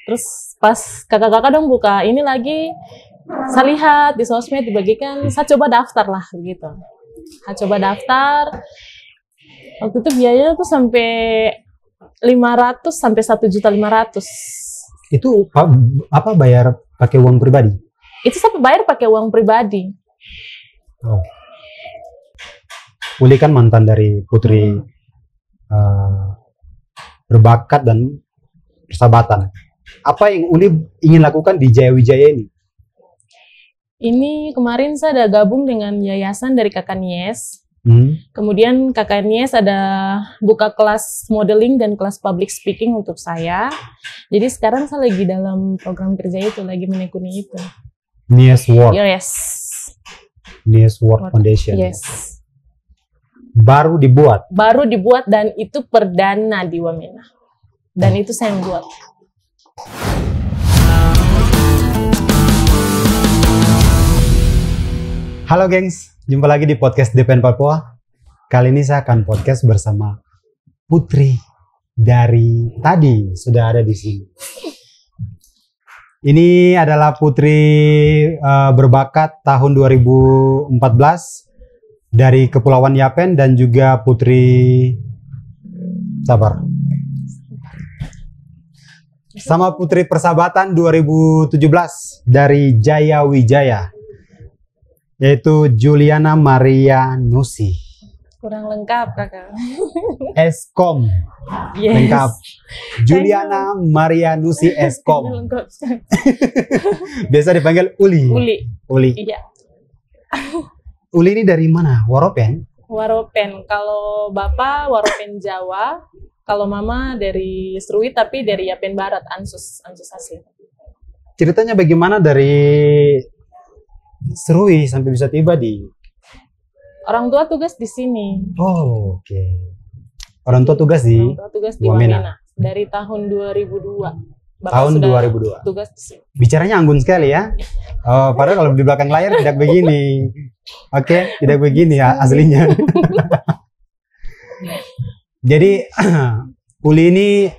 Terus pas kakak-kakak dong buka ini lagi, saya lihat di sosmed dibagikan, saya coba daftar lah begitu. Saya coba daftar, waktu itu biayanya tuh sampai 500 sampai 1.500.000. Itu apa bayar pakai uang pribadi? Itu saya bayar pakai uang pribadi. Oh. Uli kan mantan dari Putri Berbakat dan Persahabatan. Apa yang Uli ingin lakukan di Jaya Wijaya ini? Ini kemarin saya ada gabung dengan yayasan dari Kakak Nies. Kemudian Kakak Nies ada buka kelas modeling dan kelas public speaking untuk saya. Jadi sekarang saya lagi dalam program kerja itu, lagi menekuni itu. Nies World. Yes. Nies World Foundation. Yes. Baru dibuat? Baru dibuat dan itu perdana di Wamena. Dan itu saya yang buat. Halo gengs, jumpa lagi di podcast DPN Papua. Kali ini saya akan podcast bersama Putri dari tadi sudah ada di sini. Ini adalah Putri Berbakat tahun 2014 dari Kepulauan Yapen dan juga Putri sama Putri Persahabatan 2017 dari Jaya Wijaya, yaitu Juliana Maria Nusi. Kurang lengkap kakak. Eskom. Yes. Lengkap. Juliana Maria Nusi Eskom. Biasa dipanggil Uli. Uli. Iya. Uli ini dari mana? Waropen? Waropen. Kalau bapak Waropen Jawa, kalau mama dari Serui tapi dari Yapen Barat, Ansus asli. Ceritanya bagaimana dari Serui sampai bisa tiba di? Orang tua tugas di sini. Oh, oke. Orang tua tugas di Wamena dari tahun 2002. Bapak tahun sudah 2002. Tugas di sini. Bicaranya anggun sekali ya. Oh, padahal kalau di belakang layar tidak begini. Oke, tidak begini ya aslinya. Jadi Uli ini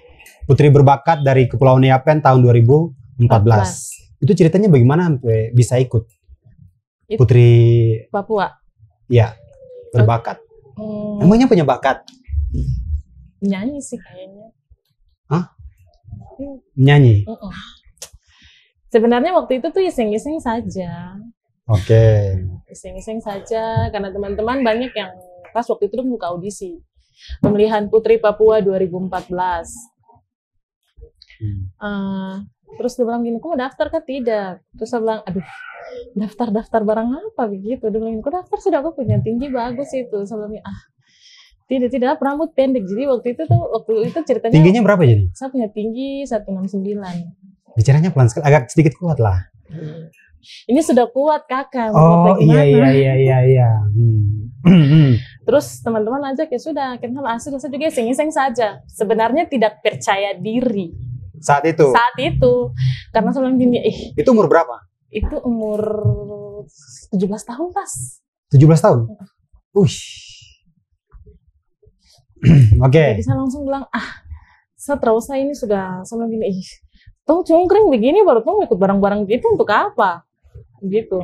Putri Berbakat dari Kepulauan Yapen tahun 2014. Itu ceritanya bagaimana sampai bisa ikut? Putri Papua. Ya, berbakat. Emangnya punya bakat? Nyanyi sih kayaknya. Hah? Nyanyi? Sebenarnya waktu itu tuh iseng-iseng saja. Oke. Iseng-iseng saja, karena teman-teman banyak yang pas waktu itu tuh buka audisi. Pemilihan Putri Papua 2014. Terus dia bilang gini, kok mau daftar kah? Tidak. Terus saya bilang, aduh, daftar barang apa begitu? Dia bilang, kok daftar sudah, aku punya tinggi bagus itu. Saya bilang, tidak, rambut pendek. Jadi waktu itu ceritanya. Tingginya berapa jadi? Saya punya tinggi 169. Bicaranya pelan sekali, agak sedikit kuat lah. Ini sudah kuat kakak. Oh iya. Terus teman-teman ajak, ya sudah, kenapa asli saya juga iseng-iseng saja. Sebenarnya tidak percaya diri. Saat itu? Karena saya bilang gini, itu umur berapa? Itu umur 17 tahun pas. 17 tahun? Oke. Jadi saya langsung bilang, seterusnya ini sudah, saya bilang gini, tong cungkring begini baru tong ikut barang-barang gitu untuk apa? Gitu.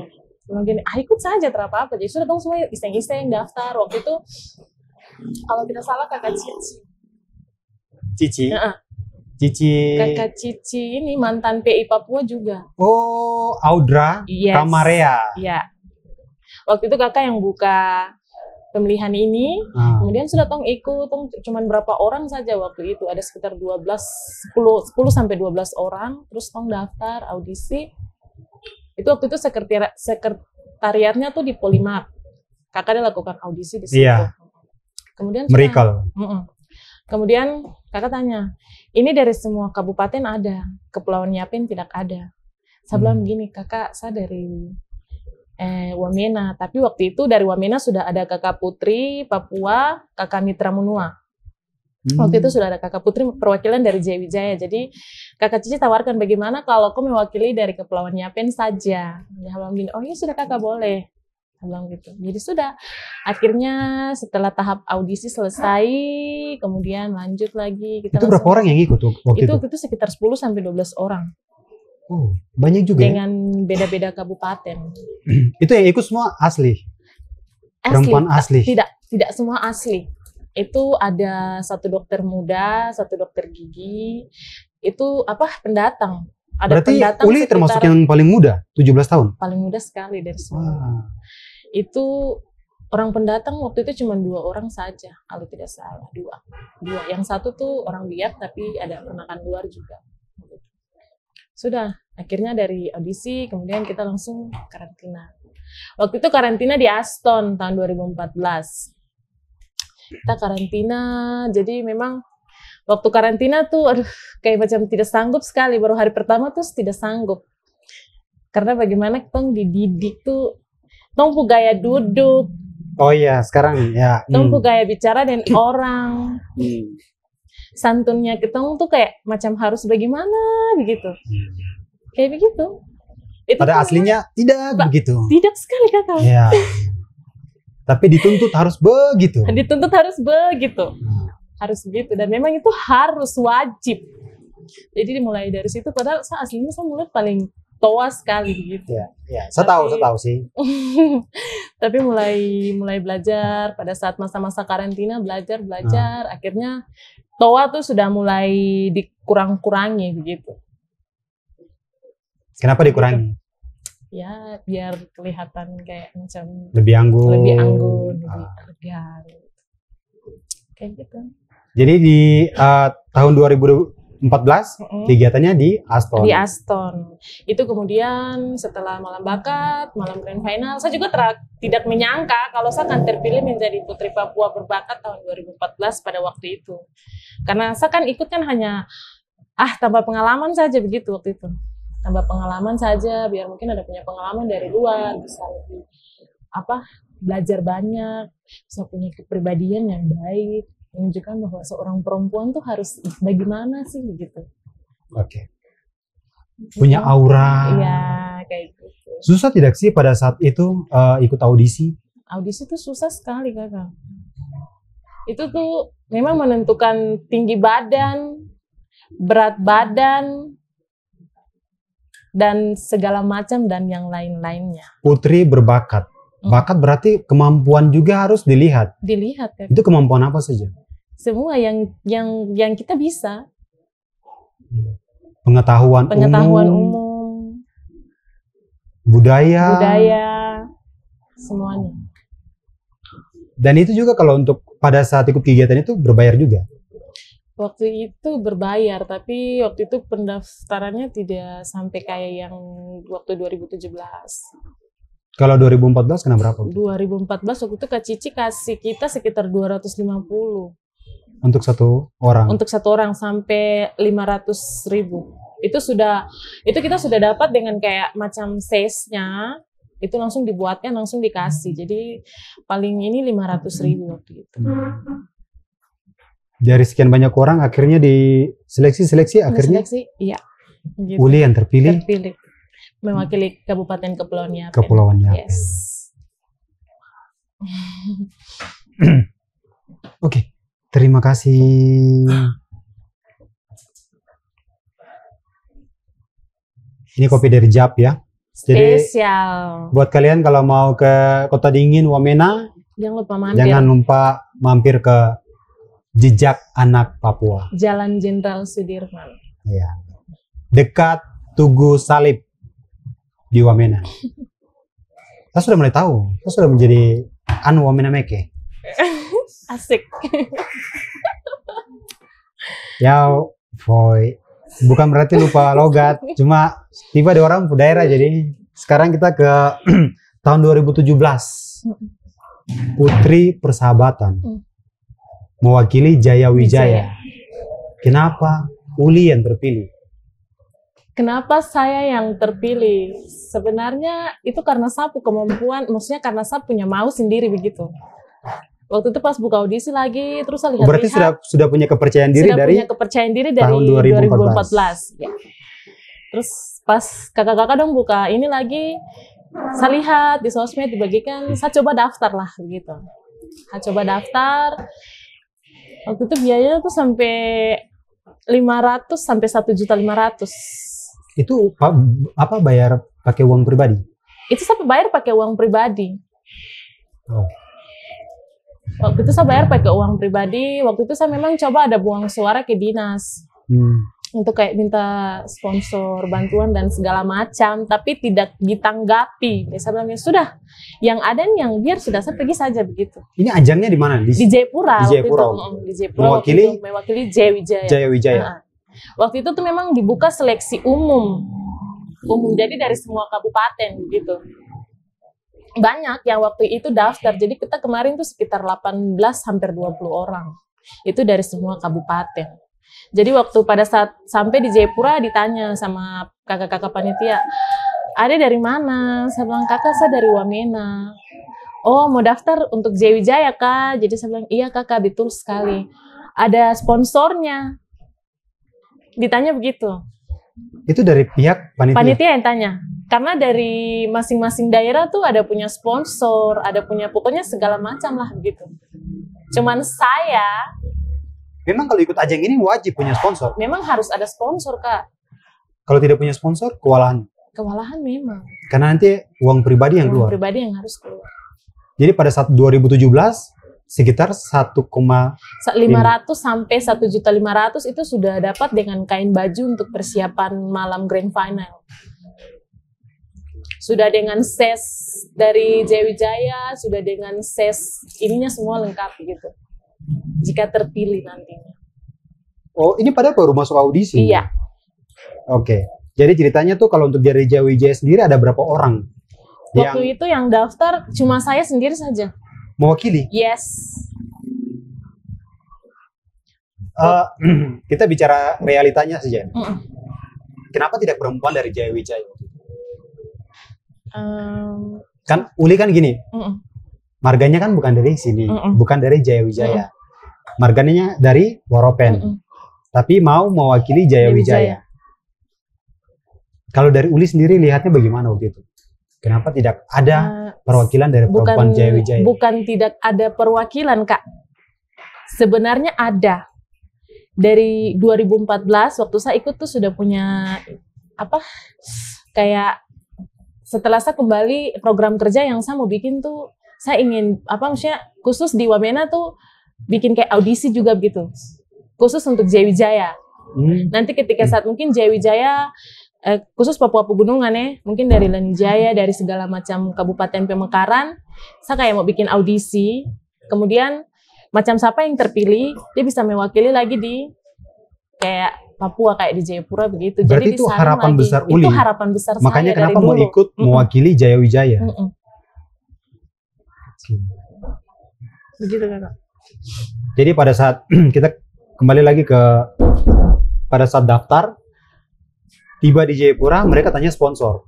Bilang gini, ikut saja terapa-apa. Jadi sudah tong semua iseng-iseng daftar. Waktu itu, kalau tidak salah kakak Cici. Kakak Cici ini mantan PI Papua juga. Oh, Audra Kamarea. Iya. Waktu itu kakak yang buka pemilihan ini, kemudian sudah tong ikut, cuman berapa orang saja waktu itu, ada sekitar 10 sampai 12 orang, terus tong daftar audisi. Itu waktu itu sekretariatnya tuh di Polimak. Kakak dia lakukan audisi di situ. Iya. Kemudian Kemudian kakak tanya, ini dari semua kabupaten ada, Kepulauan Yapen tidak ada. Saya bilang begini, kakak saya dari Wamena, tapi waktu itu dari Wamena sudah ada kakak Putri Papua, kakak Mitra Munua. Waktu itu sudah ada kakak Putri perwakilan dari Jaya Wijaya. Jadi kakak Cici tawarkan, bagaimana kalau kau mewakili dari Kepulauan Yapen saja. Dia bilang gini, oh iya sudah kakak boleh. Saya bilang gitu. Jadi sudah, akhirnya setelah tahap audisi selesai, kemudian lanjut lagi. Kita Itu berapa orang yang ikut waktu itu? Itu sekitar 10 sampai 12 orang. Oh, banyak juga. Dengan beda-beda kabupaten. Itu yang ikut semua asli? Perempuan asli? Tidak semua asli. Itu ada satu dokter muda, satu dokter gigi. Itu pendatang. Ada berarti pendatang Uli termasuk yang paling muda, 17 tahun? Paling muda sekali dari semua. Itu orang pendatang waktu itu cuma 2 orang saja, kalau tidak salah. Dua. Yang satu tuh orang Biak, tapi ada penakan luar juga. Sudah, akhirnya dari audisi, kemudian kita langsung karantina. Waktu itu karantina di Aston tahun 2014. Kita karantina, jadi memang waktu karantina tuh, kayak macam tidak sanggup sekali. Baru hari pertama tuh tidak sanggup. Karena bagaimana kita dididik tuh, pu gaya duduk. Oh iya, sekarang ya. Pu gaya bicara dengan orang. Santunnya kita tuh kayak macam harus bagaimana begitu. Kayak begitu. Itu pada aslinya tidak begitu. Tidak sekali kakak. Ya. Tapi dituntut harus begitu. Dituntut harus begitu. Harus begitu. Dan memang itu harus wajib. Jadi dimulai dari situ. Padahal aslinya saya mulai paling tua sekali gitu. Ya. Saya tahu sih. Tapi mulai belajar pada saat masa-masa karantina, belajar. Akhirnya toa tuh sudah mulai dikurang-kurangi begitu. Kenapa dikurangi? Ya biar kelihatan kayak macam lebih anggun, lebih elegan, kayak gitu. Jadi di tahun 2014 kegiatannya di Aston. Di Aston. Itu kemudian setelah malam bakat, malam grand final, saya juga tidak menyangka kalau saya akan terpilih menjadi Putri Papua berbakat tahun 2014 pada waktu itu. Karena saya kan ikut kan hanya tambah pengalaman saja begitu waktu itu. Tambah pengalaman saja, biar mungkin ada punya pengalaman dari luar, bisa lebih belajar banyak, bisa punya kepribadian yang baik, menunjukkan bahwa seorang perempuan tuh harus bagaimana sih begitu. Oke. Punya aura. Iya, kayak gitu. Susah tidak sih pada saat itu ikut audisi? Audisi tuh susah sekali kakak. Itu tuh memang menentukan tinggi badan, berat badan, dan segala macam dan yang lain-lainnya. Putri berbakat. Bakat berarti kemampuan juga harus dilihat. Dilihat kan. Itu kemampuan apa saja? Semua yang kita bisa. Pengetahuan umum. Budaya. Semuanya. Dan itu juga kalau untuk pada saat ikut kegiatan itu berbayar juga? Waktu itu berbayar, tapi waktu itu pendaftarannya tidak sampai kayak yang waktu 2017. Kalau 2014 kena berapa? 2014 waktu itu Kak Cici kasih kita sekitar 250. Untuk satu orang? Untuk satu orang sampai 500.000. Itu kita sudah dapat dengan kayak macam sesnya, itu langsung dibuatnya, langsung dikasih. Jadi paling ini 500.000 waktu itu. Dari sekian banyak orang akhirnya di seleksi akhirnya iya. Gitu. Uli yang terpilih mewakili Kabupaten Kepulauan Yapen. Yes. Oke, terima kasih. Ini kopi dari Jap ya. Jadi, spesial. Buat kalian kalau mau ke Kota Dingin Wamena, jangan lupa mampir ke Jejak Anak Papua. Jalan Jenderal Sudirman. Ya. Dekat Tugu Salib di Wamena. Saya sudah mulai tahu. Saya sudah menjadi Wamena Meke. Asik. Ya, boy. Bukan berarti lupa logat. Cuma tiba di orang daerah. Jadi sekarang kita ke tahun 2017. Putri Persahabatan. Mewakili Jaya Wijaya. Kenapa Uli yang terpilih? Kenapa saya yang terpilih? Sebenarnya itu karena saya punya kemampuan, maksudnya karena saya punya mau sendiri begitu. Waktu itu pas buka audisi lagi, terus saya lihat. Berarti sudah punya kepercayaan diri dari tahun 2014. Ya. Terus pas kakak-kakak dong buka ini lagi, Saya lihat di sosmed dibagikan, saya coba daftar lah begitu. Saya coba daftar. Waktu itu biayanya tuh sampai 500 sampai 1.500.000. Itu apa bayar pakai uang pribadi? Itu saya bayar pakai uang pribadi. Oh. Waktu itu saya bayar pakai uang pribadi. Waktu itu saya memang coba ada buang suara ke dinas. Untuk kayak minta sponsor, bantuan dan segala macam, tapi tidak ditanggapi. Saya bilang, ya sudah, yang ada yang biar sudah saya pergi saja begitu. Ini ajangnya di mana? Di Jayapura. Di Jayapura. Di Jayapura mewakili Jayawijaya. Jayawijaya. Waktu itu tuh memang dibuka seleksi umum, jadi dari semua kabupaten gitu. Banyak yang waktu itu daftar, jadi kita kemarin tuh sekitar 18 hampir 20 orang. Itu dari semua kabupaten. Jadi waktu pada saat sampai di Jayapura ditanya sama kakak-kakak panitia, ada dari mana? Saya bilang, kakak saya dari Wamena. Oh, mau daftar untuk Jayawijaya kak? Jadi saya bilang, iya kakak, betul sekali. Ada sponsornya. Ditanya begitu. Itu dari pihak panitia? Panitia yang tanya. Karena dari masing-masing daerah tuh ada punya sponsor, ada punya pokoknya segala macam lah begitu. Cuman saya... Memang kalau ikut ajang ini wajib punya sponsor? Memang harus ada sponsor, Kak. Kalau tidak punya sponsor, kewalahan? Kewalahan memang. Karena nanti uang pribadi yang keluar? Uang pribadi yang harus keluar. Jadi pada saat 2017, sekitar 500 sampai 1.500.000 itu sudah dapat dengan kain baju untuk persiapan malam grand final. Sudah dengan ses dari Jayawijaya, sudah dengan ses ininya semua lengkap gitu. Jika terpilih nantinya. Oh, ini padahal baru masuk audisi? Iya. Oke. Jadi ceritanya tuh kalau untuk dari Jayawijaya sendiri ada berapa orang? Waktu itu yang daftar cuma saya sendiri saja. Mewakili? Yes. Kita bicara realitanya saja. Kenapa tidak perempuan dari Jayawijaya? Kan Uli kan gini, marganya kan bukan dari sini, bukan dari Jayawijaya. Marganya dari Waropen, tapi mau mewakili Jayawijaya. Kalau dari Uli sendiri lihatnya bagaimana waktu itu? Kenapa tidak ada perwakilan dari perempuan Jayawijaya? Bukan tidak ada perwakilan, Kak. Sebenarnya ada. Dari 2014 waktu saya ikut tuh sudah punya kayak setelah saya kembali program kerja yang saya mau bikin tuh, saya ingin maksudnya khusus di Wamena tuh bikin kayak audisi juga gitu. Khusus untuk Jayawijaya. Nanti ketika saat mungkin Jayawijaya khusus Papua Pegunungan mungkin dari Lanijaya, dari segala macam kabupaten pemekaran, saya kayak mau bikin audisi, kemudian macam siapa yang terpilih, dia bisa mewakili lagi di kayak Papua, kayak di Jayapura begitu. Berarti jadi itu harapan lagi. Besar Uli? Itu harapan besar makanya saya kenapa mau ikut mewakili Jayawijaya? Begitu Kakak. Jadi pada saat kita kembali lagi ke pada saat daftar, tiba di Jayapura, mereka tanya sponsor.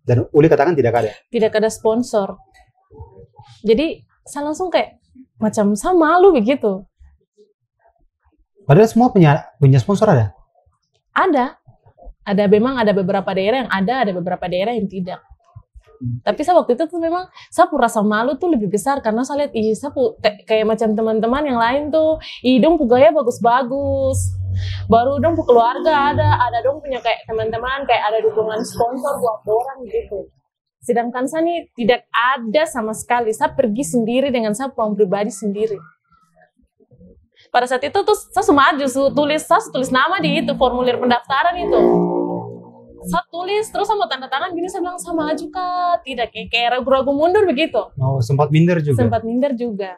Dan Uli katakan tidak ada. Tidak ada sponsor. Jadi saya langsung kayak macam saya malu begitu. Padahal semua punya sponsor ada? Ada. Memang ada beberapa daerah yang ada beberapa daerah yang tidak. Tapi saya waktu itu tuh memang saya rasa malu tuh lebih besar karena saya lihat saya kayak macam teman-teman yang lain tuh, dong gaya bagus-bagus. Baru dong keluarga ada dong punya kayak teman-teman, kayak ada dukungan sponsor buat orang gitu. Sedangkan saya nih tidak ada sama sekali. Saya pergi sendiri dengan saya uang pribadi sendiri. Pada saat itu tuh saya semaju tulis nama di itu formulir pendaftaran itu. Saya tulis terus sama tanda tangan gini, saya bilang sama maju kak, tidak kayak ragu-ragu mundur begitu. Oh, sempat minder juga. Sempat minder juga.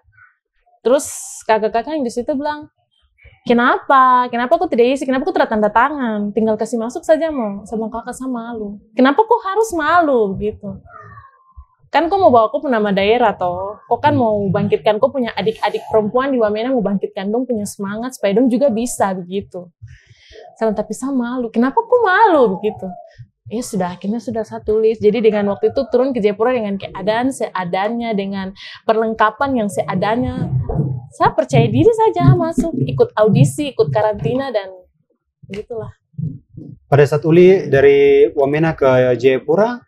Terus kakak-kakak yang di situ bilang, Kenapa kok tidak isi? Kenapa kok tidak tanda tangan? Tinggal kasih masuk saja mau. Sama kakak sama malu. Kenapa kok harus malu gitu? Kan kok mau bawa kok nama daerah toh? Kok kan mau bangkitkan kok punya adik-adik perempuan di Wamena, mau bangkitkan dong punya semangat supaya dong juga bisa begitu. Tapi saya malu. Kenapa kok malu begitu? Ya sudah, akhirnya sudah saya tulis. Jadi dengan waktu itu turun ke Jayapura dengan keadaan seadanya, dengan perlengkapan yang seadanya. Saya percaya diri saja masuk, ikut audisi, ikut karantina, dan gitulah. Pada saat Uli dari Wamena ke Jayapura,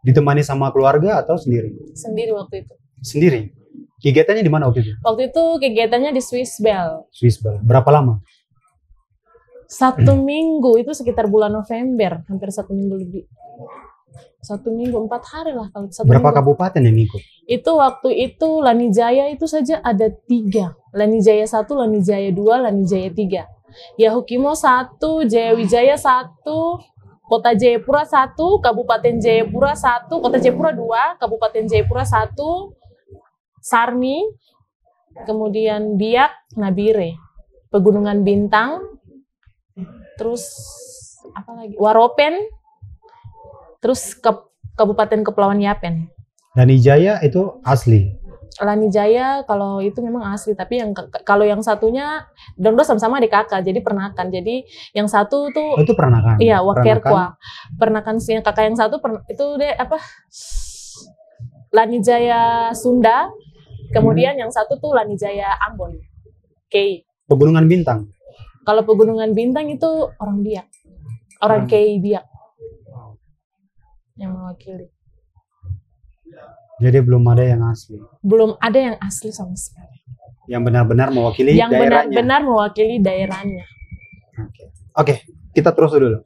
Ditemani sama keluarga atau sendiri? Sendiri waktu itu. Sendiri. Kegiatannya di mana waktu itu? Waktu itu kegiatannya di Swiss Bell. Swiss Bell. Berapa lama? 1 minggu, itu sekitar bulan November, hampir 1 minggu lebih. 1 minggu, 4 hari lah kalau 1 Berapa minggu. kabupaten yang ikut? Itu waktu itu Lanijaya itu saja ada 3. Lanijaya 1, Lanijaya 2, Lanijaya 3. Yahukimo 1, Jayawijaya 1, Kota Jayapura 1, Kabupaten Jayapura 1, Kota Jayapura 2, Kabupaten Jayapura 1, Sarmi, kemudian Biak, Nabire, Pegunungan Bintang, terus apa lagi? Waropen, terus Kabupaten Kepulauan Yapen. Lanijaya itu asli. Lanijaya kalau itu memang asli, tapi yang kalau yang satunya dong sama-sama adik kakak, jadi pernakan. Jadi yang satu tuh itu peranakan. Iya, Wakerkwa. Pernakan yang kakak yang satu itu deh apa? Lanijaya Sunda. Kemudian yang satu tuh Lanijaya Ambon. Kei. Pegunungan Bintang. Kalau Pegunungan Bintang itu orang Biak. Orang Kei Biak. Yang mewakili. Jadi belum ada yang asli. Belum ada yang asli sama sekali. Yang benar-benar mewakili daerahnya. Yang benar-benar mewakili daerahnya. Oke, kita terus dulu.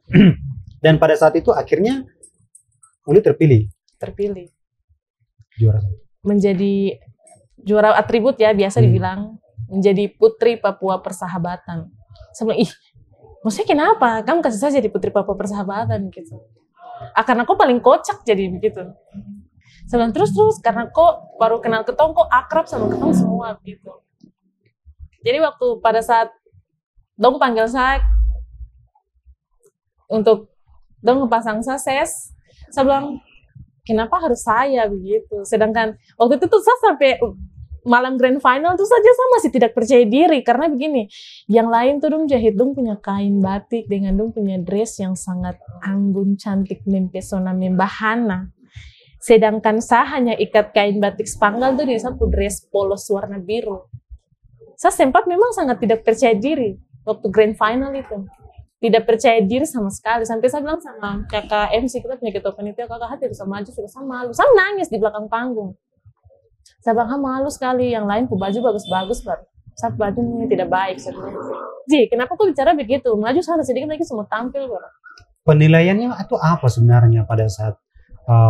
Dan pada saat itu akhirnya Uli terpilih. Juara. Menjadi juara atribut ya, biasa dibilang. Menjadi Putri Papua Persahabatan. Sebelum, maksudnya kenapa? Kamu kasih saja di Putri Papua Persahabatan gitu. Karena aku paling kocak jadi begitu. Sebelum terus karena kok baru kenal ketong, kok akrab sama ketong semua gitu. Jadi waktu pada saat dong panggil saya untuk dong ngepasang ses, saya bilang kenapa harus saya begitu. Sedangkan waktu itu tuh saya sampai malam grand final tuh saja saya masih tidak percaya diri karena begini, yang lain tuh dong jahit dong punya kain batik dengan dong punya dress yang sangat anggun, cantik, mempesona, membahana. Sedangkan saya hanya ikat kain batik spanggal tuh di satu dress polos warna biru. Saya sempat memang sangat tidak percaya diri waktu grand final itu. Tidak percaya diri sama sekali. Sampai saya bilang sama kakak MC, kita punya ketua panitia, kakak hati bisa maju, sudah saya malu. Saya nangis di belakang panggung. Saya bilang, malu sekali, yang lain baju bagus-bagus, saya bajunya tidak baik. Ji, kenapa kok bicara begitu? Maju sana sedikit lagi semua tampil. Penilaiannya itu apa sebenarnya pada saat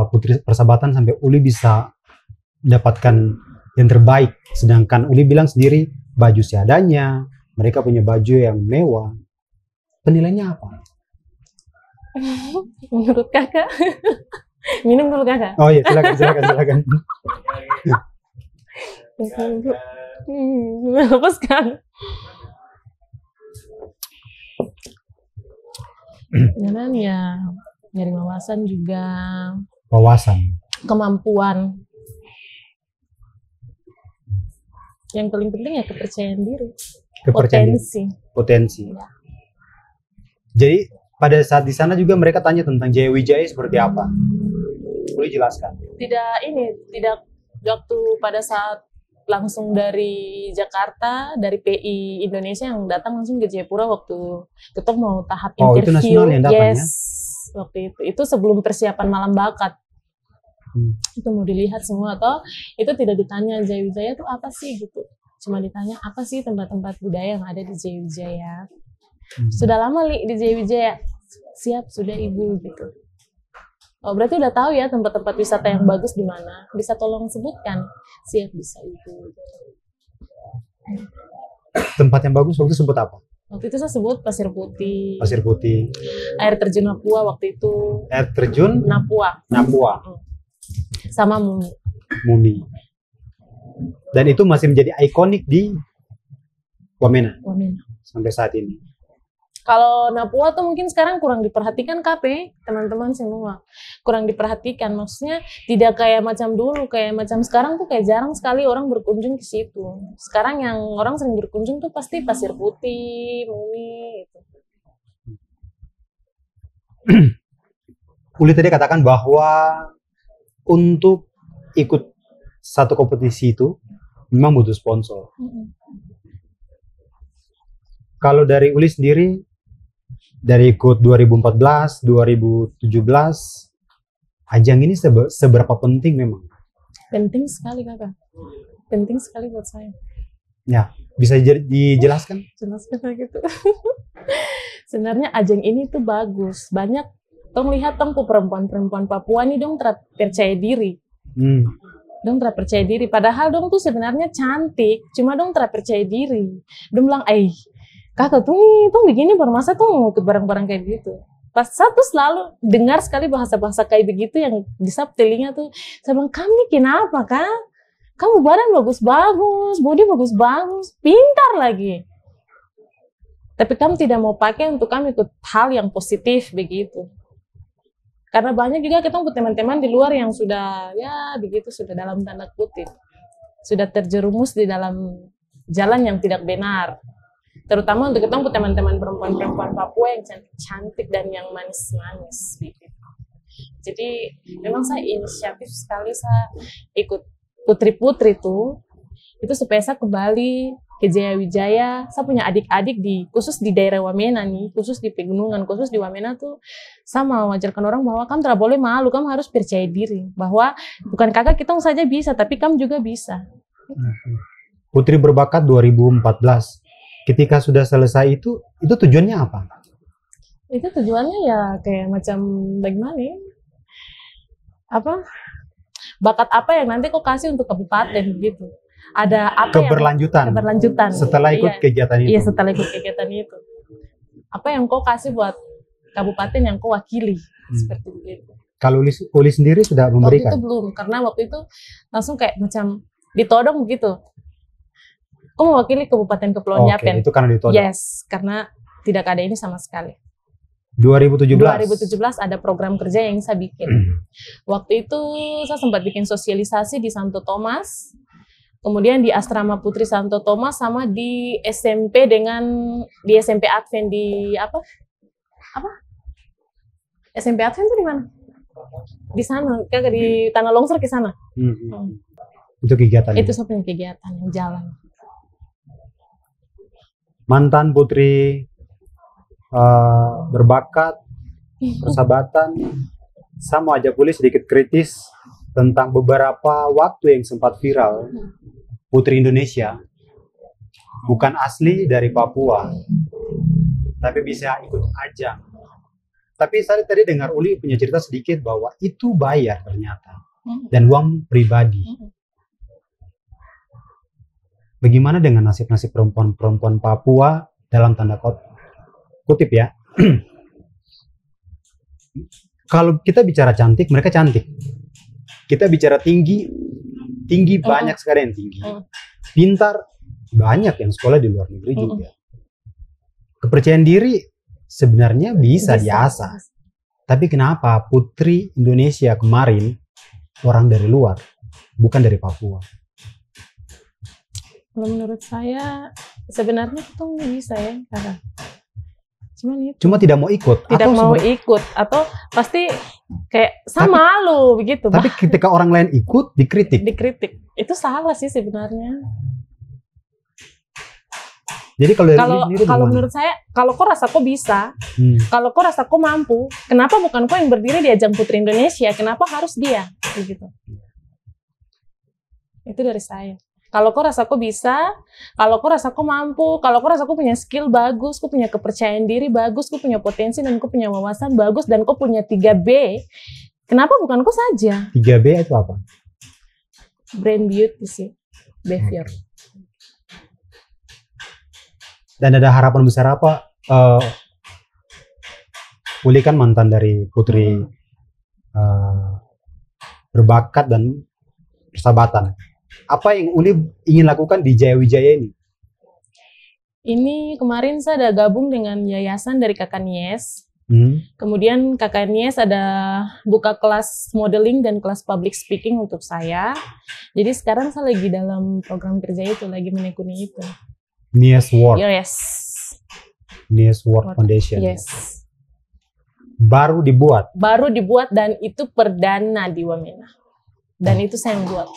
Putri Persahabatan sampai Uli bisa mendapatkan yang terbaik? Sedangkan Uli bilang sendiri, baju seadanya, mereka punya baju yang mewah. Penilaiannya apa? Menurut kakak? Minum dulu kakak. Oh iya, silakan. Apa sekarang? Dan ya dari wawasan juga. Kemampuan. Yang paling penting ya kepercayaan diri. Potensi. Ya. Jadi pada saat di sana juga mereka tanya tentang Jayawijaya seperti apa? Boleh jelaskan? Tidak waktu pada saat langsung dari Jakarta, dari PI Indonesia yang datang langsung ke Jayapura waktu kita mau tahap interview. Itu nasional yang datang, yes, ya? Waktu itu sebelum persiapan malam bakat. Itu mau dilihat semua, atau itu tidak ditanya Jayawijaya itu apa sih gitu. Cuma ditanya apa sih tempat-tempat budaya yang ada di Jayawijaya. Sudah lama di Jayawijaya? Siap, sudah Ibu gitu. Oh, berarti udah tahu ya tempat-tempat wisata yang bagus di mana. Bisa tolong sebutkan? Siap, bisa Ibu. Tempat yang bagus waktu itu sebut apa? Waktu itu saya sebut Pasir Putih. Pasir Putih. Air terjun Napua waktu itu. Air terjun? Napua. Sama Mumi. Dan itu masih menjadi ikonik di Wamena. Sampai saat ini. Kalau Napua tuh mungkin sekarang kurang diperhatikan KP, teman-teman semua. Kurang diperhatikan, maksudnya tidak kayak macam dulu, kayak macam sekarang tuh kayak jarang sekali orang berkunjung ke situ. Sekarang yang orang sering berkunjung tuh pasti Pasir Putih, Mumi, gitu. Uli tadi katakan bahwa untuk ikut satu kompetisi itu memang butuh sponsor. Kalau dari Uli sendiri, dari ikut 2014, 2017, ajang ini seberapa penting memang? Penting sekali kakak, penting sekali buat saya. Ya, bisa dijelaskan? Jelaskan gitu. Sebenarnya ajang ini tuh bagus, banyak. Tong lihat tong perempuan-perempuan Papua nih dong percaya diri. Dong percaya diri, padahal dong tuh sebenarnya cantik, cuma dong percaya diri. Dong bilang, kakak tuh nih, tuh begini bermasa tuh ikut barang-barang kayak gitu. Pas satu selalu dengar sekali bahasa-bahasa kayak begitu yang disap telinga tuh, saya bilang, kamu kenapa kak? Kamu badan bagus-bagus, body bagus-bagus, pintar lagi. Tapi kamu tidak mau pakai untuk kamu ikut hal yang positif begitu. Karena banyak juga kita teman-teman di luar yang sudah, ya begitu, sudah dalam tanda kutip. Sudah terjerumus di dalam jalan yang tidak benar. Terutama untuk ketemu teman-teman perempuan-perempuan Papua yang cantik-cantik dan yang manis-manis. Gitu. Jadi memang saya inisiatif sekali saya ikut putri-putri itu supaya saya kembali ke Jaya Wijaya. Saya punya adik-adik khusus di daerah Wamena nih, khusus di pegunungan, khusus di Wamena tuh, saya mau ajarkan orang bahwa kamu tidak boleh malu, kamu harus percaya diri. Bahwa bukan kakak kita saja bisa, tapi kamu juga bisa. Putri Berbakat 2014, ketika sudah selesai itu tujuannya apa? Itu tujuannya ya kayak macam bagaimana ya? Bakat apa yang nanti kau kasih untuk kabupaten gitu. Ada apa keberlanjutan setelah ikut kegiatan itu. Iya, setelah ikut kegiatan itu. Apa yang kau kasih buat kabupaten yang kau wakili, seperti itu. Kalau Uli sendiri sudah memberikan? Waktu itu belum, karena waktu itu langsung kayak macam ditodong gitu. Kau mewakili Kabupaten Kepulauan Yapen. Itu karena ditodong? Yes, karena tidak ada ini sama sekali. 2017 ada program kerja yang saya bikin. Waktu itu saya sempat bikin sosialisasi di Santo Thomas, kemudian di Asrama Putri Santo Thomas, sama di SMP di SMP Advent di SMP Advent itu di mana? Di sana, kayak di Tanah Longsor ke sana. Itu kegiatan. Itu saya punya kegiatan yang jalan. Mantan putri berbakat, persahabatan, saya mau ajak Uli sedikit kritis tentang beberapa waktu yang sempat viral. Putri Indonesia bukan asli dari Papua, tapi bisa ikut ajang. Tapi saya tadi dengar Uli punya cerita sedikit bahwa itu bayar ternyata, dan uang pribadi. Bagaimana dengan nasib-nasib perempuan-perempuan Papua dalam tanda kutip ya? Kalau kita bicara cantik, mereka cantik. Kita bicara tinggi banyak sekali yang tinggi. Pintar, banyak yang sekolah di luar negeri juga. Kepercayaan diri sebenarnya bisa diasah. Tapi kenapa Putri Indonesia kemarin orang dari luar, bukan dari Papua? Kalau menurut saya sebenarnya itu bisa ya, karena cuma tidak mau ikut. Atau pasti kayak malu begitu. Tapi ketika orang lain ikut dikritik. Itu salah sih sebenarnya. Jadi kalau menurut saya, kalau kau rasa kau bisa, kalau kau rasa kau mampu, kenapa bukan kau yang berdiri di ajang Putri Indonesia? Kenapa harus dia? Begitu. Itu dari saya. Kalau kau rasa kau bisa, kalau kau rasa kau mampu, kalau kau rasa kau punya skill bagus, kau punya kepercayaan diri bagus, kau punya potensi dan kau punya wawasan bagus, dan kau punya 3B, kenapa bukan kau saja? 3B itu apa? Brain, beauty sih, behavior. Dan ada harapan besar apa? Uli kan mantan dari Putri Berbakat dan Persahabatan. Apa yang Uli ingin lakukan di Jaya Wijaya ini? Ini kemarin saya ada gabung dengan yayasan dari Kakak Nies. Kemudian Kakak Nies ada buka kelas modeling dan kelas public speaking untuk saya. Jadi sekarang saya lagi dalam program kerja itu, lagi menekuni itu. Nies World. Yes. Nies World Foundation. Yes. Baru dibuat dan itu perdana di Wamena. Dan itu saya yang buat.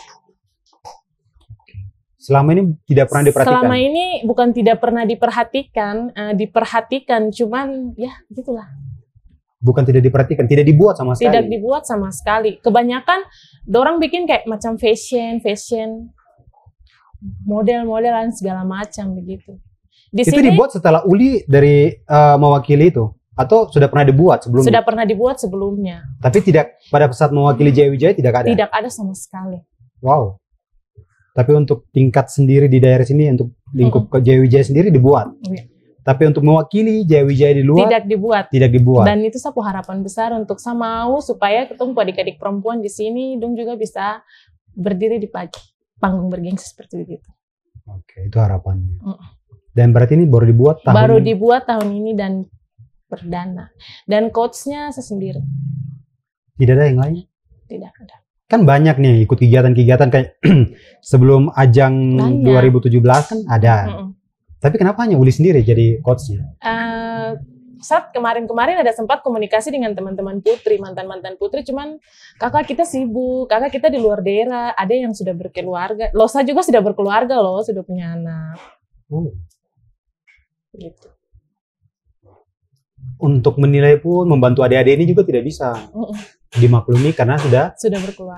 Selama ini tidak pernah diperhatikan? Selama ini bukan tidak pernah diperhatikan, diperhatikan, cuman ya gitulah. Bukan tidak diperhatikan, tidak dibuat sama sekali. Tidak dibuat sama sekali. Kebanyakan orang bikin kayak macam fashion, model-modelan segala macam begitu. Itu dibuat setelah Uli dari mewakili itu? Atau sudah pernah dibuat sebelumnya? Sudah pernah dibuat sebelumnya. Tapi tidak, pada saat mewakili Jaya Wijaya tidak ada? Tidak ada sama sekali. Wow. Tapi untuk tingkat sendiri di daerah sini, untuk lingkup ke Jaya Wijaya sendiri dibuat? Iya. Tapi untuk mewakili Jaya Wijaya di luar? Tidak dibuat. Dan itu satu harapan besar untuk saya mau supaya ketemu adik-adik perempuan di sini, dong juga bisa berdiri di panggung bergengsi seperti itu. Oke, itu harapannya. Dan berarti ini baru dibuat tahun? Baru dibuat tahun ini dan perdana. Dan coachnya saya sendiri. Tidak ada yang lain? Tidak ada. Kan banyak nih ikut kegiatan-kegiatan kayak sebelum ajang banyak. 2017 kan ada. Tapi kenapa hanya Uli sendiri jadi coachnya? Saat kemarin-kemarin ada sempat komunikasi dengan teman-teman putri, mantan-mantan putri, cuman kakak kita sibuk, kakak kita di luar daerah, ada yang sudah berkeluarga. Losa juga sudah berkeluarga loh, sudah punya anak. Gitu. Untuk menilai pun, membantu adik-adik ini juga tidak bisa dimaklumi karena sudah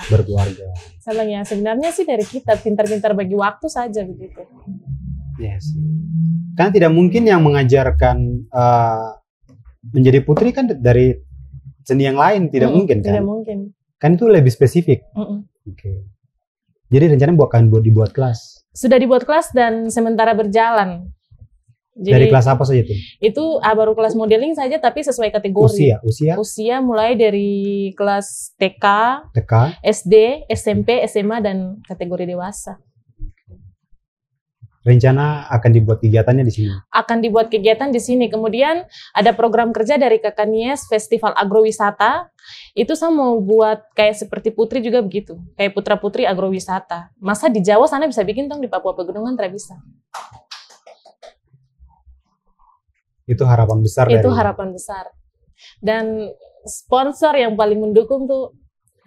berkeluarga. Salahnya sebenarnya sih dari kita, pintar-pintar bagi waktu saja begitu. Yes. Karena tidak mungkin yang mengajarkan menjadi putri kan dari seni yang lain, tidak mungkin kan? Tidak mungkin. Kan itu lebih spesifik. Oke. Jadi rencana akan dibuat kelas? Sudah dibuat kelas dan sementara berjalan. Jadi, dari kelas apa saja itu? Itu baru kelas modeling saja tapi sesuai kategori. Usia mulai dari kelas TK, SD, SMP, SMA dan kategori dewasa. Rencana akan dibuat kegiatannya di sini? Akan dibuat kegiatan di sini. Kemudian ada program kerja dari Kakak Nies, Festival Agrowisata. Itu saya mau buat kayak seperti Putri juga begitu. Kayak putra-putri agrowisata. Masa di Jawa sana bisa bikin dong, di Papua Pegunungan tidak bisa. Itu harapan besar. Harapan besar. Dan sponsor yang paling mendukung tuh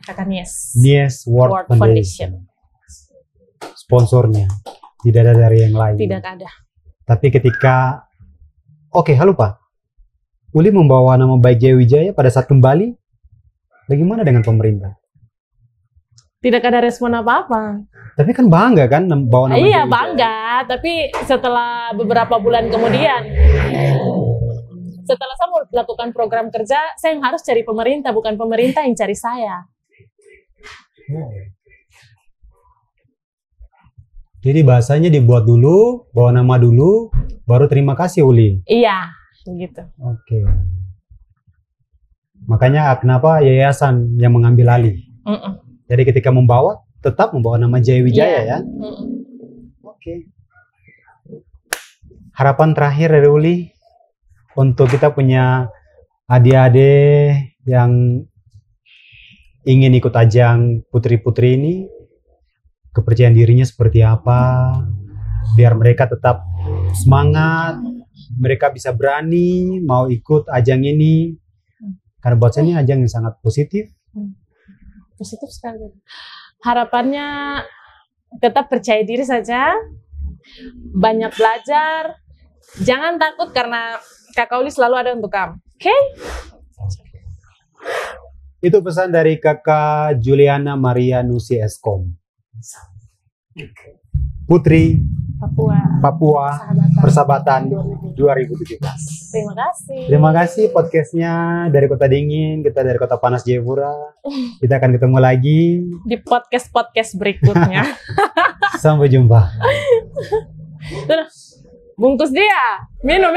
Kakak Nies. Nies World Foundation. Sponsornya. Tidak ada dari yang lain. Tidak ada. Tapi ketika, halo Pak, Uli membawa nama baik Jaya Wijaya pada saat kembali, bagaimana dengan pemerintah? Tidak ada respon apa-apa. Tapi kan bangga kan bawa nama Jaya Wijaya? Iya bangga, tapi setelah beberapa bulan kemudian, setelah saya mau melakukan program kerja, saya yang harus cari pemerintah, bukan pemerintah yang cari saya. Jadi bahasanya dibuat dulu, bawa nama dulu, baru terima kasih Uli. Iya, begitu. Oke. Makanya kenapa yayasan yang mengambil alih? Jadi ketika membawa, tetap membawa nama Jaya Wijaya ya? Oke. Harapan terakhir dari Uli, untuk kita punya adik-adik yang ingin ikut ajang putri-putri ini, kepercayaan dirinya seperti apa, biar mereka tetap semangat, mereka bisa berani mau ikut ajang ini, karena buat saya ini ajang yang sangat positif. Positif sekali. Harapannya tetap percaya diri saja, banyak belajar, jangan takut karena Kakak Uli selalu ada untuk kamu. Oke? Itu pesan dari Kakak Juliana Maria Nusi Eskom. Putri Papua Persahabatan 2017. Terima kasih podcastnya dari Kota Dingin, kita dari Kota Panas Jayapura. Kita akan ketemu lagi di podcast berikutnya. Sampai jumpa. Bungkus dia. Minum.